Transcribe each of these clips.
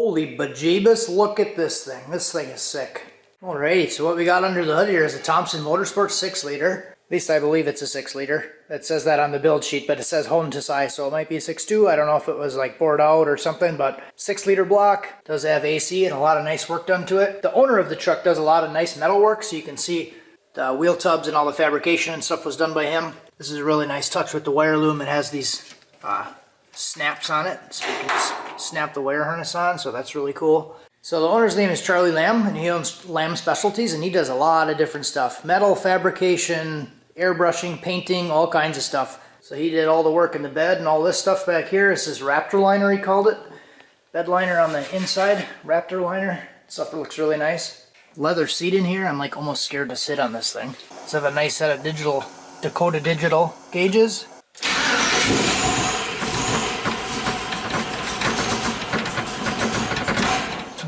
Holy bejeebus, look at this thing. This thing is sick. Alrighty, so what we got under the hood here is a Thompson Motorsport 6 liter. At least I believe it's a 6 liter. It says that on the build sheet, but it says Honda size, so it might be a 6.2. I don't know if it was like bored out or something, but 6 liter block. Does have AC and a lot of nice work done to it. The owner of the truck does a lot of nice metal work, so you can see the wheel tubs and all the fabrication and stuff was done by him. This is a really nice touch with the wire loom. It has these snaps on it, so you can just snap the wire harness on, so that's really cool. So the owner's name is Charlie Lamb, and he owns Lamb Specialties, and he does a lot of different stuff. Metal, fabrication, airbrushing, painting, all kinds of stuff. So he did all the work in the bed and all this stuff back here. This is Raptor liner, he called it. Bed liner on the inside, Raptor liner. Stuff that looks really nice. Leather seat in here. I'm like almost scared to sit on this thing. Let's have a nice set of Dakota digital gauges.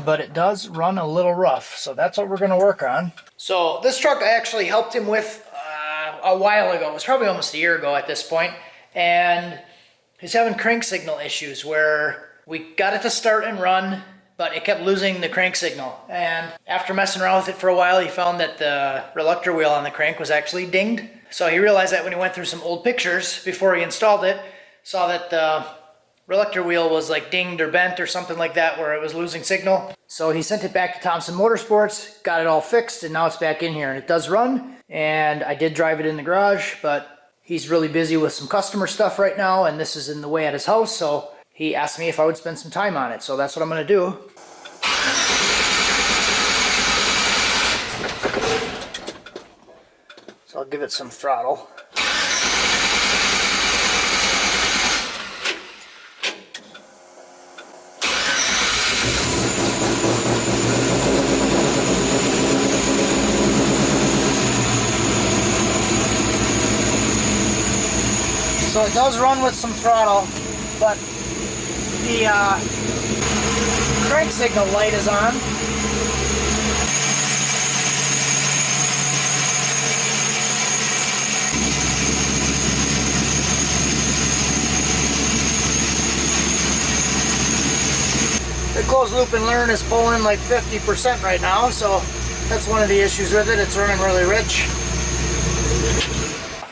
But it does run a little rough, so that's what we're going to work on. So this truck I actually helped him with a while ago. It was probably almost a year ago at this point, and he's having crank signal issues where we got it to start and run, but it kept losing the crank signal. And after messing around with it for a while, he found that the reluctor wheel on the crank was actually dinged. So he realized that when he went through some old pictures before he installed it, saw that the reluctor wheel was like dinged or bent or something like that where it was losing signal. So he sent it back to Thompson Motorsports, got it all fixed, and now it's back in here. And it does run, and I did drive it in the garage, but he's really busy with some customer stuff right now, and this is in the way at his house, so he asked me if I would spend some time on it. So that's what I'm going to do. So I'll give it some throttle. So it does run with some throttle, but the crank signal light is on. The closed loop and learn is pulling like 50% right now, so that's one of the issues with it. It's running really rich.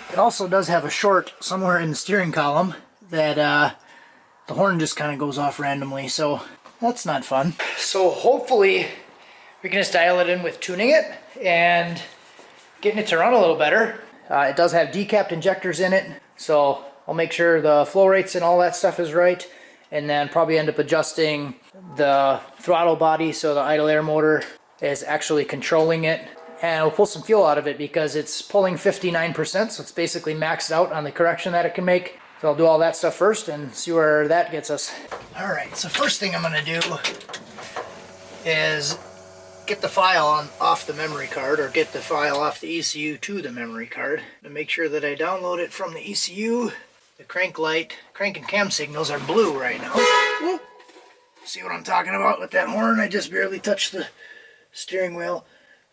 It also does have a short somewhere in the steering column that the horn just kind of goes off randomly, so that's not fun. So hopefully we can just dial it in with tuning it and getting it to run a little better. It does have decapped injectors in it, so I'll make sure the flow rates and all that stuff is right, and then probably end up adjusting the throttle body so the idle air motor is actually controlling it. And we'll pull some fuel out of it because it's pulling 59%, so it's basically maxed out on the correction that it can make. So I'll do all that stuff first and see where that gets us. Alright, so first thing I'm going to do is get the file off the memory card, or get the file off the ECU to the memory card, to make sure that I download it from the ECU. The crank and cam signals are blue right now. Whoop. See what I'm talking about with that horn? I just barely touched the steering wheel.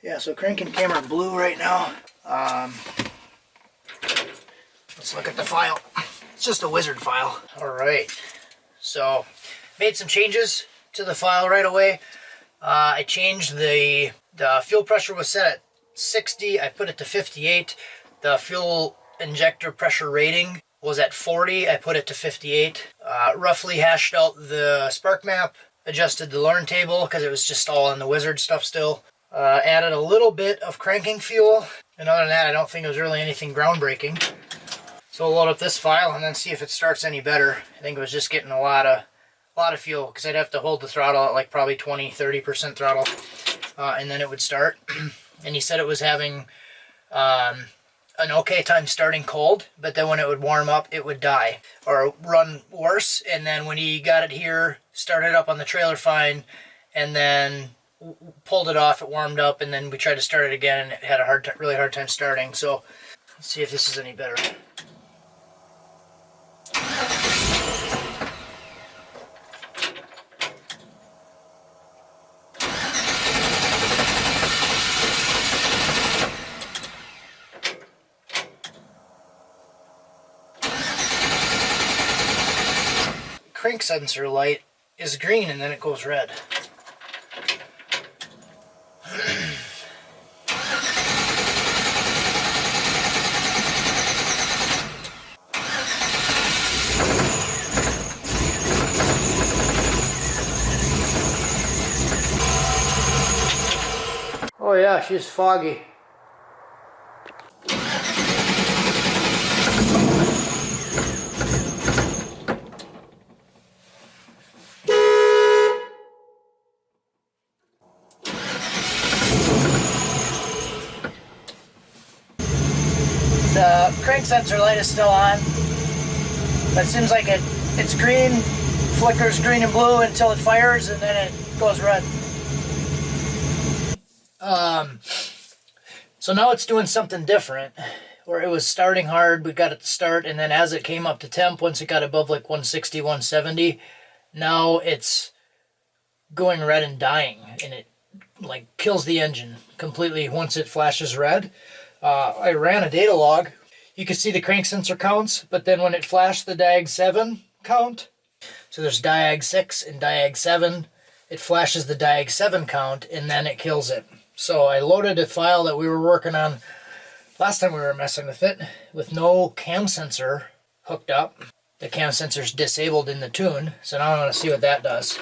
Yeah, so crank and cam are blue right now. Let's look at the file. It's just a wizard file. Alright, so made some changes to the file right away. I changed the fuel pressure was set at 60. I put it to 58. The fuel injector pressure rating was at 40. I put it to 58. Roughly hashed out the spark map, adjusted the learn table because it was just all in the wizard stuff still. Added a little bit of cranking fuel, and other than that I don't think it was really anything groundbreaking. So we'll load up this file and then see if it starts any better. I think it was just getting a lot of fuel, because I'd have to hold the throttle at like probably 20-30% throttle, and then it would start. And he said it was having an okay time starting cold, but then when it would warm up it would die or run worse. And then when he got it here, started up on the trailer fine, and then pulled it off, it warmed up, and then we tried to start it again and it had a really hard time starting. So let's see if this is any better. Crank sensor light is green and then it goes red. Oh yeah, she's foggy. The crank sensor light is still on, but it seems like it's green, flickers green and blue until it fires, and then it goes red. So now it's doing something different, where it was starting hard, we got it to start, and then as it came up to temp, once it got above like 160, 170, now it's going red and dying, and it like kills the engine completely once it flashes red. I ran a data log. You can see the crank sensor counts, but then when it flashed the diag 7 count, so there's diag 6 and diag 7, it flashes the diag 7 count and then it kills it. So I loaded a file that we were working on last time we were messing with it with no cam sensor hooked up. The cam sensor's disabled in the tune, so now I want to see what that does.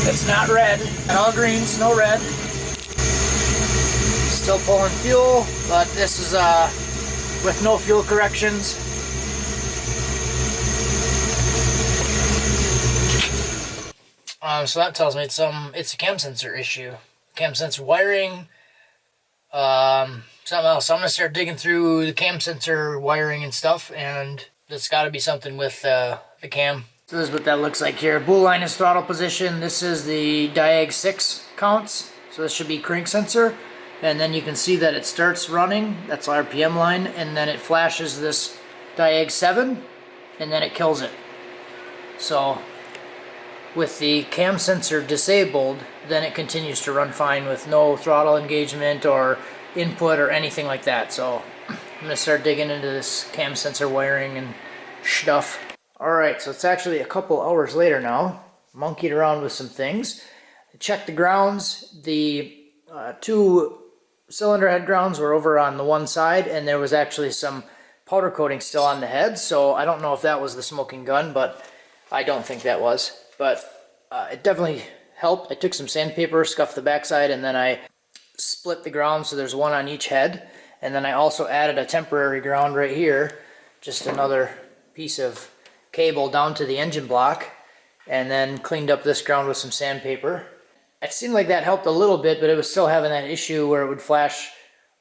It's not red, and all greens, no red. Still pulling fuel, but this is with no fuel corrections. So that tells me it's a cam sensor issue, cam sensor wiring, something else. So I'm gonna start digging through the cam sensor wiring and stuff, and it's got to be something with the cam. So this is what that looks like here. Blue line is throttle position. This is the diag 6 counts. So this should be crank sensor. And then you can see that it starts running. That's RPM line. And then it flashes this diag 7. And then it kills it. So with the cam sensor disabled, then it continues to run fine with no throttle engagement or input or anything like that. So I'm going to start digging into this cam sensor wiring and stuff. Alright, so it's actually a couple hours later now. Monkeyed around with some things. I checked the grounds. The two cylinder head grounds were over on the one side, and there was actually some powder coating still on the head, so I don't know if that was the smoking gun, but I don't think that was. But it definitely helped. I took some sandpaper, scuffed the backside, and then I split the ground so there's one on each head. And then I also added a temporary ground right here, just another piece of cable down to the engine block, and then cleaned up this ground with some sandpaper. It seemed like that helped a little bit, but it was still having that issue where it would flash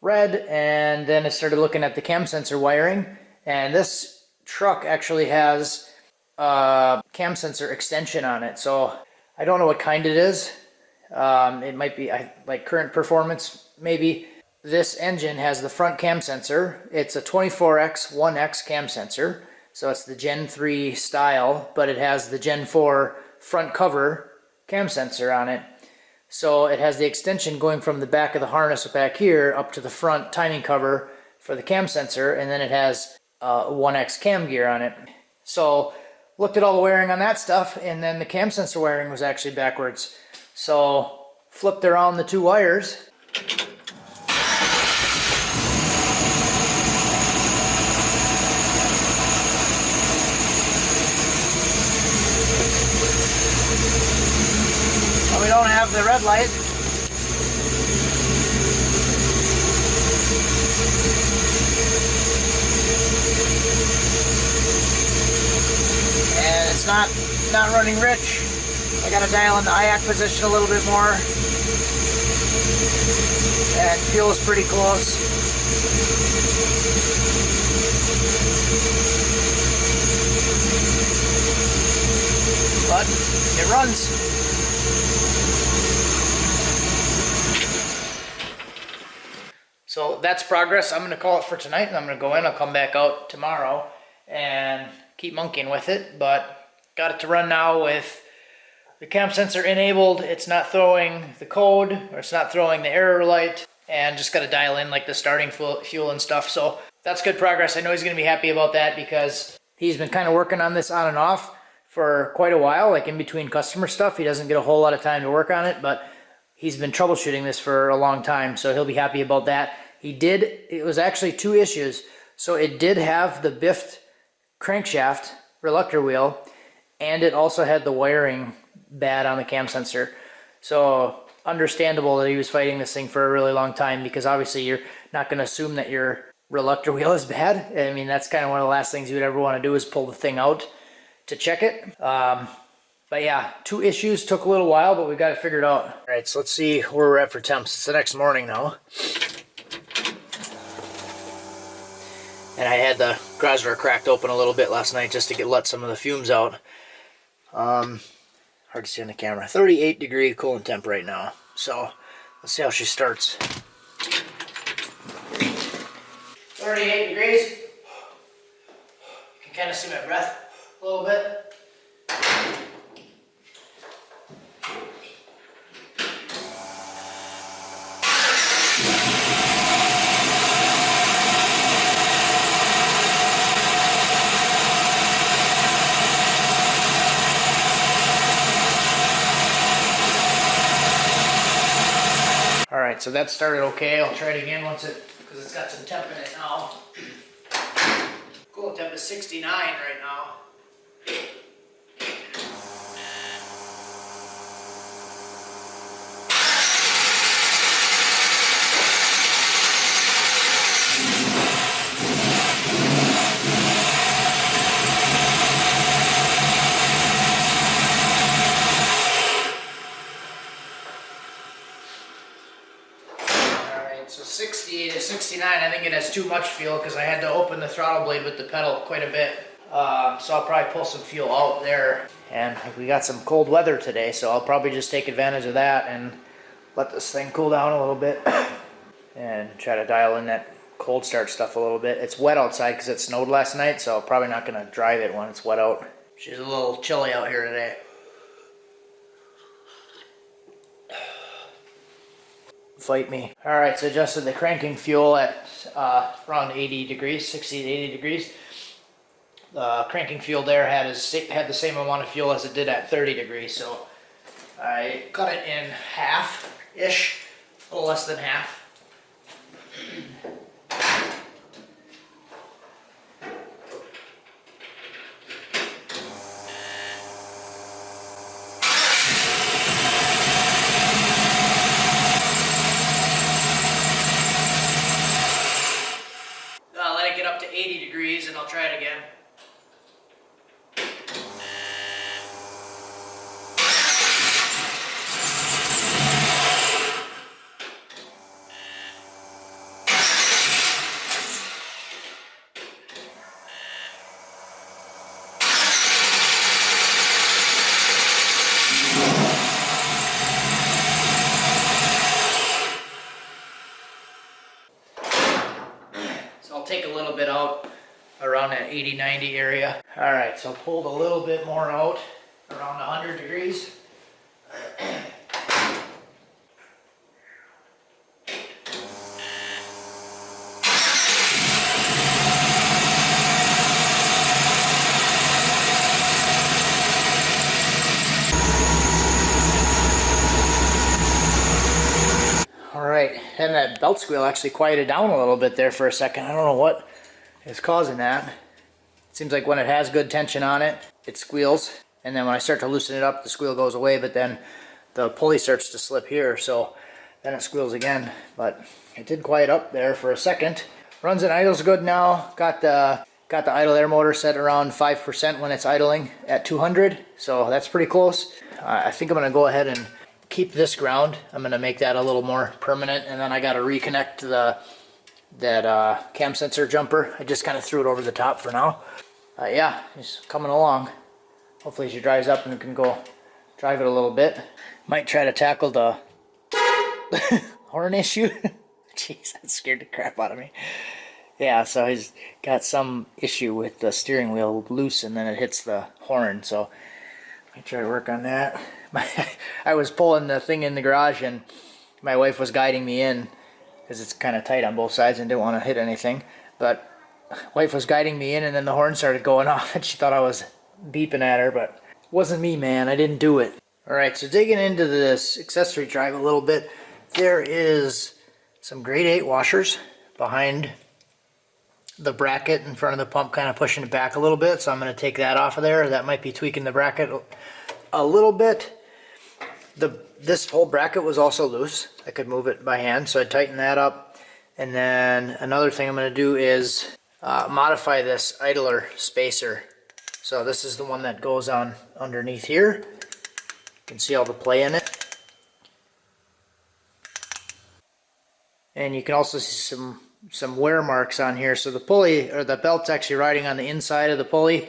red, and then I started looking at the cam sensor wiring, and this truck actually has a cam sensor extension on it, so I don't know what kind it is. It might be like current performance maybe. This engine has the front cam sensor. It's a 24x 1x cam sensor. So it's the Gen 3 style, but it has the Gen 4 front cover cam sensor on it. So it has the extension going from the back of the harness back here up to the front timing cover for the cam sensor, and then it has a 1X cam gear on it. So looked at all the wiring on that stuff, and then the cam sensor wiring was actually backwards. So flipped around the two wires. We don't have the red light. And it's not running rich. I gotta dial in the IAC position a little bit more. And fuel is pretty close. But it runs. So So that's progress. I'm going to call it for tonight, and I'm going to go in. I'll come back out tomorrow and keep monkeying with it. But got it to run now with the cam sensor enabled. It's not throwing the code, or it's not throwing the error light, and just got to dial in like the starting fuel and stuff. So that's good progress. I know he's going to be happy about that because he's been kind of working on this on and off for quite a while, like in between customer stuff. He doesn't get a whole lot of time to work on it, but he's been troubleshooting this for a long time, so he'll be happy about that. It was actually 2 issues. So it did have the biffed crankshaft reluctor wheel, and it also had the wiring bad on the cam sensor. So understandable that he was fighting this thing for a really long time, because obviously you're not going to assume that your reluctor wheel is bad. I mean, that's kind of one of the last things you would ever want to do, is pull the thing out to check it. But yeah, 2 issues, took a little while, but we got it figured out. All right, so let's see where we're at for temps. It's the next morning now. And I had the garage door cracked open a little bit last night just to let some of the fumes out. Hard to see on the camera. 38 degree coolant temp right now. So let's see how she starts. 38 degrees. You can kind of see my breath a little bit. Alright, so that started okay. I'll try it again because it's got some temp in it now. Coolant temp is 69 right now. So 68 to 69, I think it has too much fuel because I had to open the throttle blade with the pedal quite a bit. So I'll probably pull some fuel out there. And we got some cold weather today, so I'll probably just take advantage of that and let this thing cool down a little bit and try to dial in that cold start stuff a little bit. It's wet outside because it snowed last night, so I'm probably not going to drive it when it's wet out. She's a little chilly out here today. Fight me. Alright, so adjusted the cranking fuel at around 80 degrees, 60 to 80 degrees. The cranking fuel there had the same amount of fuel as it did at 30 degrees, so I cut it in half-ish, a little less than half. Let it get up to 80 degrees and I'll try it again. I'll take a little bit out around that 80-90 area. Alright, so pulled a little bit more out around 100 degrees. Alright, and that belt squeal actually quieted down a little bit there for a second. I don't know what is causing that. It seems like when it has good tension on it, it squeals. And then when I start to loosen it up, the squeal goes away, but then the pulley starts to slip here, so then it squeals again. But it did quiet up there for a second. Runs and idles good now. Got the idle air motor set around 5% when it's idling at 200, so that's pretty close. I think I'm going to go ahead and keep this ground. I'm going to make that a little more permanent, and then I got to reconnect that cam sensor jumper. I just kind of threw it over the top for now. Yeah, it's coming along. Hopefully she dries up and we can go drive it a little bit. Might try to tackle the horn issue. Jeez, that scared the crap out of me. Yeah, so he's got some issue with the steering wheel loose and then it hits the horn, so I try to work on that. I was pulling the thing in the garage and my wife was guiding me in because it's kind of tight on both sides and didn't want to hit anything. But wife was guiding me in and then the horn started going off and she thought I was beeping at her, but it wasn't me, man. I didn't do it. Alright, so digging into this accessory drive a little bit, there is some grade 8 washers behind the bracket in front of the pump, kind of pushing it back a little bit, so I'm going to take that off of there. That might be tweaking the bracket a little bit. This whole bracket was also loose. I could move it by hand, so I tighten that up. And then another thing I'm going to do is modify this idler spacer. So this is the one that goes on underneath here. You can see all the play in it. And you can also see some wear marks on here. So the pulley, or the belt's actually riding on the inside of the pulley,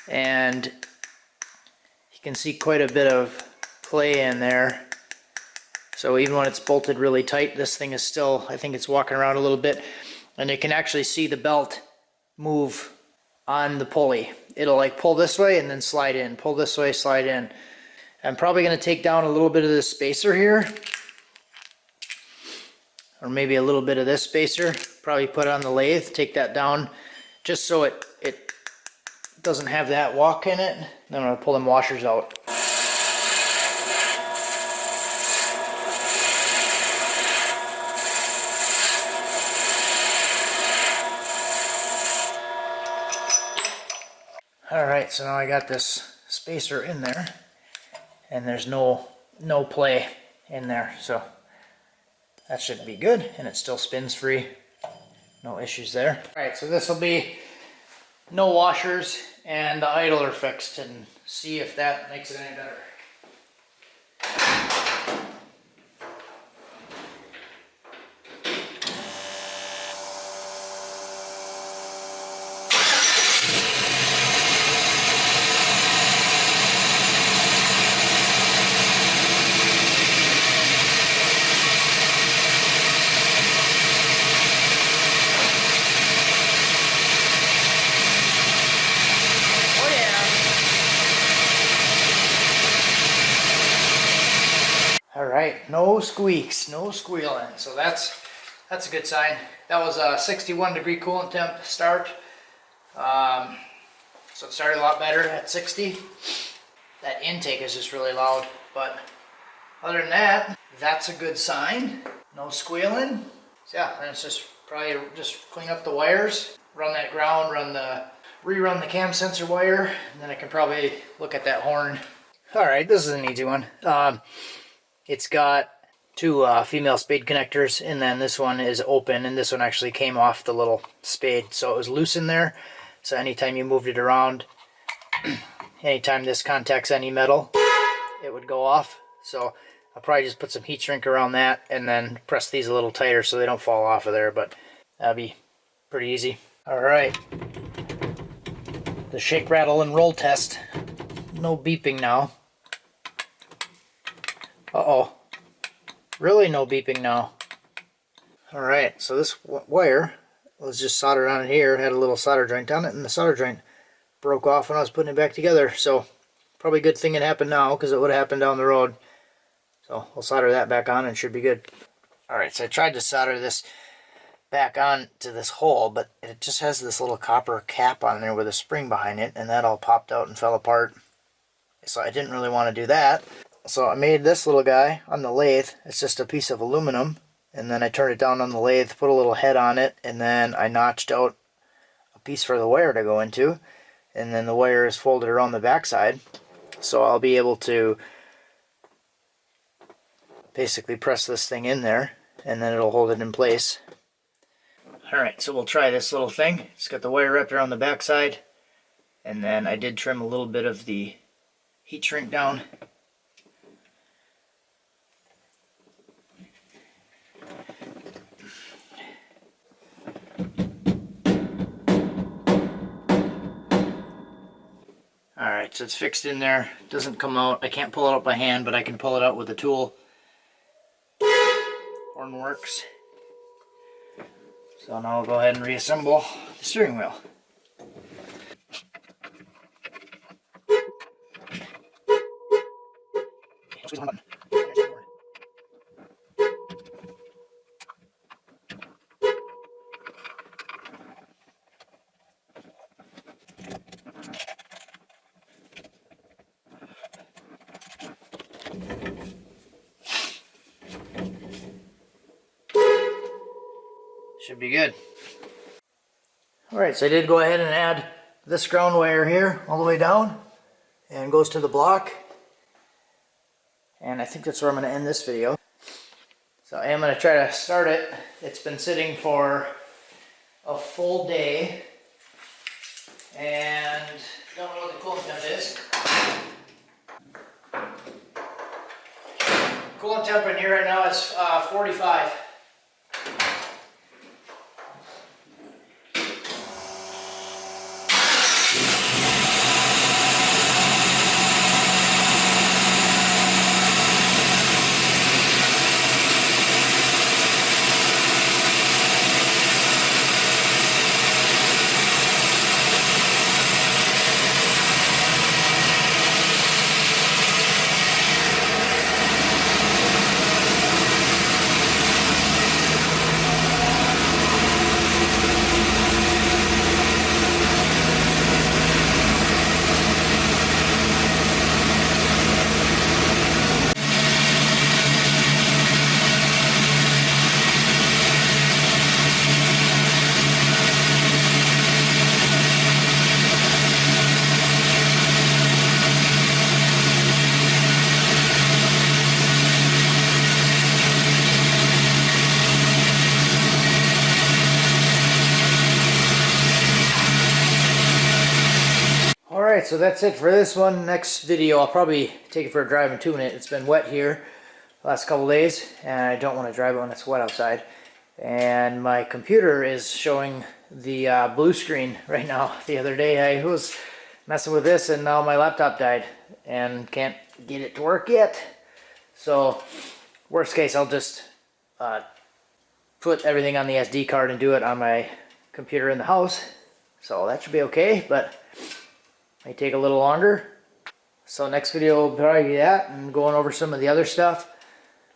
and you can see quite a bit of play in there. So even when it's bolted really tight, this thing is still, I think it's walking around a little bit, and you can actually see the belt move on the pulley. It'll like pull this way and then slide in, pull this way, slide in. I'm probably going to take down a little bit of this spacer here, or maybe a little bit of this spacer, probably put it on the lathe, take that down, just so it doesn't have that walk in it. Then I'm going to pull them washers out. Alright, so now I got this spacer in there, and there's no play in there, so that should be good, and it still spins free. No issues there. Alright, so this will be no washers and the idler fixed, and see if that makes it any better. Alright, no squeaks, no squealing, so that's a good sign. That was a 61 degree coolant temp start, so it started a lot better at 60. That intake is just really loud, but other than that, that's a good sign. No squealing. So yeah, and it's just probably just clean up the wires, run that ground, rerun the cam sensor wire, and then I can probably look at that horn. Alright, this is an easy one. It's got two female spade connectors, and then this one is open, and this one actually came off the little spade, so it was loose in there. So anytime you moved it around, anytime this contacts any metal, it would go off. So I'll probably just put some heat shrink around that and then press these a little tighter so they don't fall off of there, but that'll be pretty easy. Alright, the shake, rattle, and roll test. No beeping now. Uh-oh. Really no beeping now. Alright, so this wire was just soldered on it here, had a little solder joint on it, and the solder joint broke off when I was putting it back together. So probably a good thing it happened now, because it would have happened down the road. So I'll solder that back on and it should be good. Alright, so I tried to solder this back on to this hole, but it just has this little copper cap on there with a spring behind it, and that all popped out and fell apart. So I didn't really want to do that. So I made this little guy on the lathe. It's just a piece of aluminum, and then I turned it down on the lathe, put a little head on it, and then I notched out a piece for the wire to go into, and then the wire is folded around the backside, so I'll be able to basically press this thing in there, and then it'll hold it in place. Alright, so we'll try this little thing. It's got the wire wrapped around the backside, and then I did trim a little bit of the heat shrink down. Alright, so it's fixed in there. It doesn't come out. I can't pull it out by hand, but I can pull it out with a tool. Horn works. So now we'll go ahead and reassemble the steering wheel. Should be good. Alright, so I did go ahead and add this ground wire here all the way down and goes to the block. And I think that's where I'm going to end this video. So I am going to try to start it. It's been sitting for a full day and don't know what the coolant temp is. Coolant temp in here right now is 45. Alright, so that's it for this one. Next video, I'll probably take it for a drive and tune it. It's been wet here the last couple days, and I don't want to drive it when it's wet outside. And my computer is showing the blue screen right now. The other day I was messing with this, and now my laptop died, and can't get it to work yet. So, worst case, I'll just put everything on the SD card and do it on my computer in the house. So that should be okay, but may take a little longer. So next video will probably be that and going over some of the other stuff.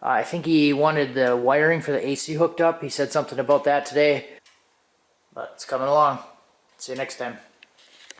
I think he wanted the wiring for the AC hooked up. He said something about that today, but it's coming along. See you next time.